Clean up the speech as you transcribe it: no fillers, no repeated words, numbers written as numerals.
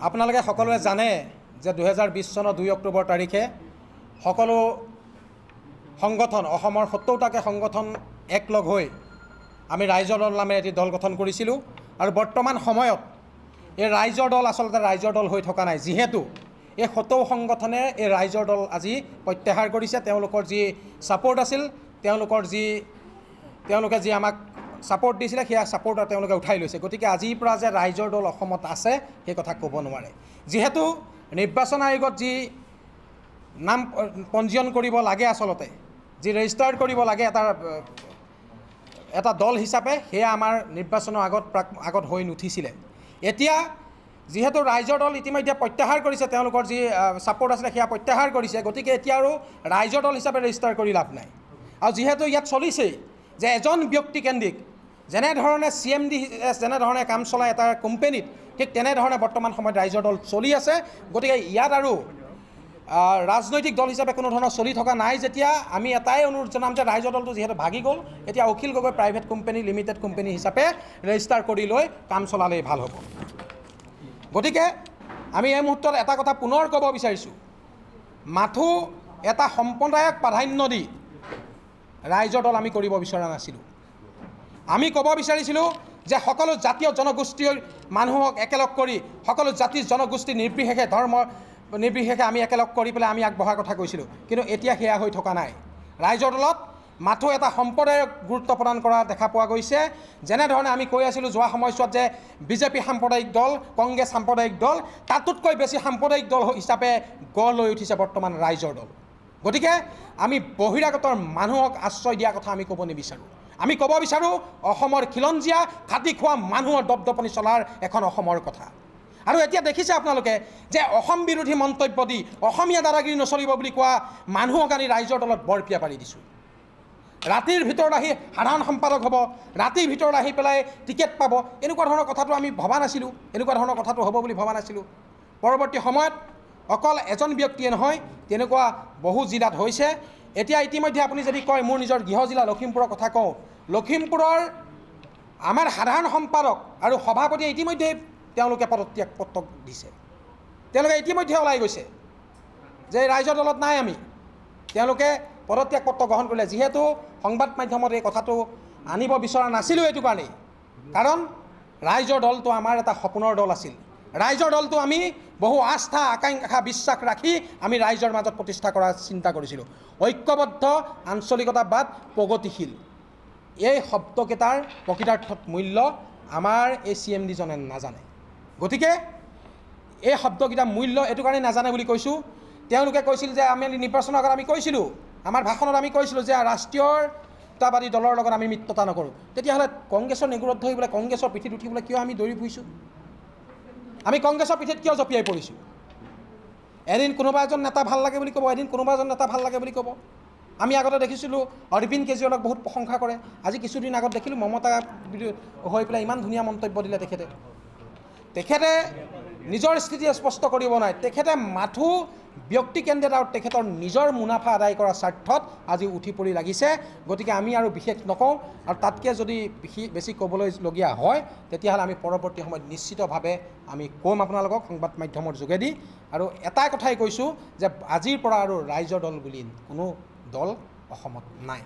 আপোনালোকে সকলোৱে জানে যে 2020 চনৰ 2 অক্টোবৰ তাৰিখে সকলো সংগঠন অসমৰ 70টাকে সংগঠন একলগ হৈ আমি ৰাইজৰ দল নামে এটি দল গঠন কৰিছিলোঁ আৰু বৰ্তমান সময়ত এই ৰাইজৰ দল আচলতে ৰাইজৰ দল হৈ থকা নাই যিহেতু এই 70 সংগঠনে এই ৰাইজৰ দল আজি প্ৰত্যাহাৰ কৰিছে তেওঁলোকৰ যি সাপোৰ্ট আছিল তেওঁলোকে যি আমাক সাপোৰ্ট দিছিলে সেয়া সাপোৰ্ট তেওঁলোকে উঠাই লৈছে গতিকে আজিৰ পৰা যে ৰাইজৰ দল অসমত আছে সেই কথা ক'ব নোৱাৰে যেহেতু নিৰ্বাচন আয়োগত যি নাম পঞ্জীয়ন কৰিব লাগে আচলতে যি ৰেজিষ্টাৰ কৰিব লাগে এটা দল হিচাপে সেয়া আমাৰ নিৰ্বাচনৰ আগত হৈ নুঠিছিলে এতিয়া যেহেতু ৰাইজৰ দল ইতিমধ্যে প্ৰত্যাহাৰ কৰিছে তেওঁলোকৰ যি সাপোৰ্ট আছিল সেয়া প্ৰত্যাহাৰ কৰিছে গতিকে এতিয়া আৰু ৰাইজৰ দল হিচাপে ৰেজিষ্টাৰ কৰি লাভ নাই আৰু যেহেতু ইয়াত চলিছেই যে এজন ব্যক্তিকেন্দ্ৰিক যেনেধৰণে CMD যেনেধৰণে কাম চলায় এটা কোম্পানীত ঠিক তেনেধৰণে বৰ্তমান সময়ত ৰাইজৰ দল চলি আছে গতিকে ইয়াত আৰু ৰাজনৈতিক দল হিচাপে কোনো ধৰণৰ চলি থকা নাই যেতিয়া আমি এটাই অনুৰোধ জনাম যে ৰাইজৰ দলটো যেহেতু ভাগি গ'ল এতিয়া Akhil Gogoi private company limited company হিচাপে ৰেজিষ্টাৰ কৰি লৈ কাম চলালেই ভাল হ'ব গতিকে আমি এই মুহূৰ্তত এটা কথা পুনৰ ক'ব বিচাৰিছোঁ মাথো এটা সম্প্ৰদায়ক প্ৰাধান্য দি ৰাইজৰ দল আমি কৰিব বিচৰা নাছিলোঁ আমি ক'ব বিচাৰিছিলোঁ যে সকলো জাতীয় জনগোষ্ঠীৰ মানুহক একেলগ কৰি সকলো জাতি জনগোষ্ঠী নিৰ্বিশেষে ধৰ্ম নিৰ্বিশেষে আমি একেলগ কৰি পেলাই আমি আগবঢ়াৰ কথা কৈছিলোঁ কিন্তু এতিয়া সেয়া হৈ থকা নাই ৰাইজৰ দলত মাথো এটা সম্প্ৰদায়ক গুৰুত্ব প্ৰদান কৰা দেখা পোৱা গৈছে যেনেধৰণে আমি কৈ আছিলোঁ যোৱা সময়ছোৱাত যে বিজেপি সাম্প্ৰদায়িক দল কংগ্ৰেছ সাম্প্ৰদায়িক দল তাতোতকৈ বেছি সাম্প্ৰদায়িক দল হিচাপে গঢ় লৈ উঠিছে বৰ্তমান ৰাইজৰ দল গতিকে আমি বহিৰাগতৰ মানুহক আশ্ৰয় দিয়া কথা আমি ক'ব নিবিচাৰোঁ আমি ক'ব বিচাৰোঁ অসমৰ খিলঞ্জীয়া খাটি খোৱা মানুহৰ দপদপনি চলাৰ এখন অসমৰ কথা আৰু এতিয়া দেখিছে আপোনালোকে যে অসম বিৰোধী মন্তব্য দি অসমীয়া দাদাগিৰি নচলিব বুলি কোৱা মানুহক আনি ৰাইজৰ দলত বৰপিয়া পাৰি দিছোঁ ৰাতিৰ ভিতৰত আহি সাধাৰণ সম্পাদক হ'ব ৰাতিৰ ভিতৰত আহি পেলাই টিকেট পাব এনেকুৱা ধৰণৰ কথাটো আমি ভবা নাছিলোঁ এনেকুৱা ধৰণৰ কথাটো হ'ব বুলি ভবা নাছিলোঁ পৰৱৰ্তী সময়ত অকল এজন ব্যক্তিয়ে নহয় তেনেকুৱা বহু জিলাত হৈছে এতিয়া ইতিমধ্যে আপুনি যদি কয় মোৰ নিজৰ গৃহ জিলা লখিমপুৰৰ কথা কওঁ লখিমপুৰৰ আমাৰ সাধাৰণ সম্পাদক আৰু সভাপতিয়ে ইতিমধ্যে তেওঁলোকে পদত্যাগ পত্ৰ দিছে তেওঁলোকে ইতিমধ্যে ওলাই গৈছে যে ৰাইজৰ দলত নাই আমি তেওঁলোকে পদত্যাগ পত্ৰ গ্ৰহণ কৰিলে যিহেতু সংবাদ মাধ্যমত এই কথাটো আনিব বিচৰা নাছিলোঁ এইটো কাৰণেই কাৰণ ৰাইজৰ দলটো আমাৰ এটা সপোনৰ দল আছিল ৰাইজৰ দলটো আমি বহু আস্থা আকাংক্ষা বিশ্বাস ৰাখি আমি ৰাইজৰ মাজত প্ৰতিষ্ঠা কৰাৰ চিন্তা কৰিছিলোঁ ঐক্যবদ্ধ আঞ্চলিকতাবাদ প্ৰগতিশীল এই শব্দকেইটাৰ প্ৰকৃতাৰ্থত মূল্য আমাৰ এই CMD জনে নাজানে গতিকে এই শব্দকেইটাৰ মূল্য এইটো কাৰণে নাজানে বুলি কৈছোঁ তেওঁলোকে কৈছিল যে আমি নিৰ্বাচনৰ আগত আমি কৈছিলোঁ আমাৰ ভাষণত আমি কৈছিলোঁ যে ৰাষ্ট্ৰীয়তাবাদী দলৰ লগত আমি মিত্ৰতা নকৰোঁ তেতিয়াহ'লে কংগ্ৰেছৰ নেগুৰত ধৰি পেলাই কংগ্ৰেছৰ পিঠিত উঠিবলৈ কিয় আমি দৌৰি ফুৰিছোঁ আমি কংগ্ৰেছৰ পিঠিত কিয় জঁপিয়াই পৰিছোঁ এদিন কোনোবা এজন নেতা ভাল লাগে বুলি ক'ব এদিন কোনোবা এজন নেতা ভাল লাগে বুলি ক'ব আমি আগতে দেখিছিলোঁ অৰবিন্দ কেজৰিৱালক বহুত প্ৰশংসা কৰে আজি কিছুদিন আগত দেখিলোঁ মমতা হৈ পেলাই ইমান ধুনীয়া মন্তব্য দিলে তেখেতে নিজৰ স্থিতি স্পষ্ট কৰিব নাই তেখেতে মাথো ব্যক্তিকেন্দ্ৰিক আৰু তেখেতৰ নিজৰ মুনাফা আদায় কৰাৰ স্বাৰ্থত আজি উঠি পৰি লাগিছে গতিকে আমি আৰু বিশেষ নকওঁ আৰু তাতকৈ যদি বেছি ক'বলৈলগীয়া হয় তেতিয়াহ'লে আমি পৰৱৰ্তী সময়ত নিশ্চিতভাৱে আমি ক'ম আপোনালোকক সংবাদ মাধ্যমৰ যোগেদি আৰু এটাই কথাই কৈছোঁ যে আজিৰ পৰা আৰু ৰাইজৰ দল বুলি কোনো দল অসমত নাই